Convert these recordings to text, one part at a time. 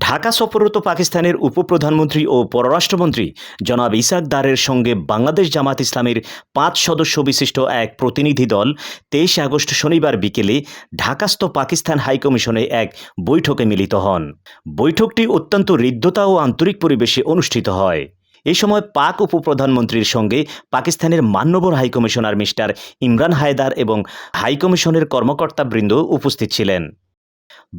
ঢাকা সফররত পাকিস্তানের উপপ্রধানমন্ত্রী ও পররাষ্ট্রমন্ত্রী জনাব ইসাক দারের সঙ্গে বাংলাদেশ জামাত ইসলামীর ৫ সদস্য বিশিষ্ট এক প্রতিনিধি দল ২৩ আগস্ট শনিবার বিকেলে ঢাকাস্থ পাকিস্তান হাইকমিশনে এক বৈঠকে মিলিত হন। বৈঠকটি অত্যন্ত হৃদ্যতা ও আন্তরিক পরিবেশে অনুষ্ঠিত হয়। এ সময় পাক উপপ্রধানমন্ত্রীর সঙ্গে পাকিস্তানের মান্যবর হাইকমিশনার মিস্টার ইমরান হায়দার এবং হাইকমিশনের কর্মকর্তাবৃন্দ উপস্থিত ছিলেন।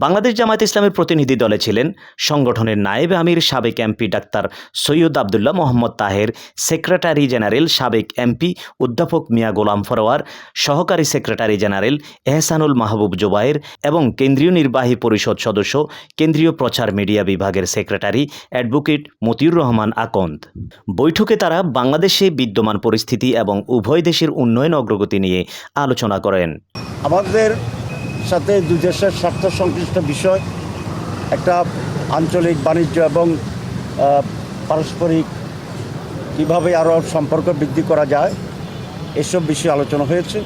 বাংলাদেশ জামায়াত ইসলামের প্রতিনিধি দলে ছিলেন সংগঠনের নায়েবে আমির সাবেক MP doctor Syed Abdullah Mohammad Taher, secretary general সাবেক এমপি অধ্যাপক মিয়া গোলাম ফরোয়ার, সহকারী সেক্রেটারি জেনারেল এহসানুল মাহবুব জুবায়ের এবং কেন্দ্রীয় নির্বাহী পরিষদ সদস্য কেন্দ্রীয় প্রচার মিডিয়া বিভাগের সেক্রেটারি অ্যাডভোকেট মতিউর রহমান আকন্দ। বৈঠকে তারা বাংলাদেশে বিদ্যমান পরিস্থিতি এবং উভয় দেশের উন্নয়ন অগ্রগতি নিয়ে আলোচনা করেন। আমাদের সাথে দুই দেশের স্বার্থ সংশ্লিষ্ট বিষয়, একটা আঞ্চলিক বাণিজ্য এবং পারস্পরিক কীভাবে আরও সম্পর্ক বৃদ্ধি করা যায় এসব বিষয়ে আলোচনা হয়েছে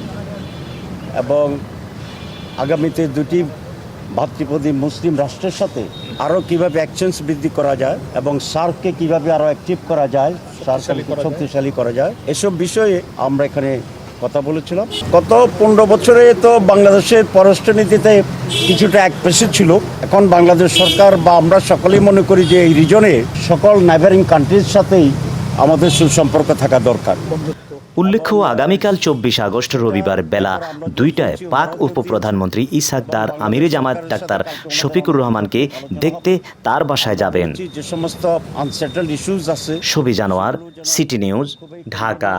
এবং আগামীতে দুটি ভাতৃপ্রতিম মুসলিম রাষ্ট্রের সাথে আরও কীভাবে এক্সচেঞ্জ বৃদ্ধি করা যায় এবং সার্ককে কীভাবে আরও অ্যাক্টিভ করা যায়, সার্ককে শক্তিশালী করা যায়, এসব বিষয়ে আমরা এখানে কথা বলেছিলাম। গত 15 বছরে তো বাংলাদেশের পররাষ্ট্রনীতিতে কিছুটা একপেশে ছিল। এখন বাংলাদেশ সরকার বা আমরা সকলেই মনে করি যে এই রিজনে সকল নেইবারিং কান্ট্রির সাথেই আমাদের সুসম্পর্ক থাকা দরকার। উল্লেখ্য, আগামীকাল ২৪ আগস্ট রবিবার বেলা ২টায় পাক উপপ্রধানমন্ত্রী ইসাক দার আমিরে জামাত ডাক্তার শফিকুর রহমানকে দেখতে তার বাসায় যাবেন। যে সমস্ত আনসেটেলড ইস্যুজ আছে। শফি জানোয়ার, সিটি নিউজ, ঢাকা।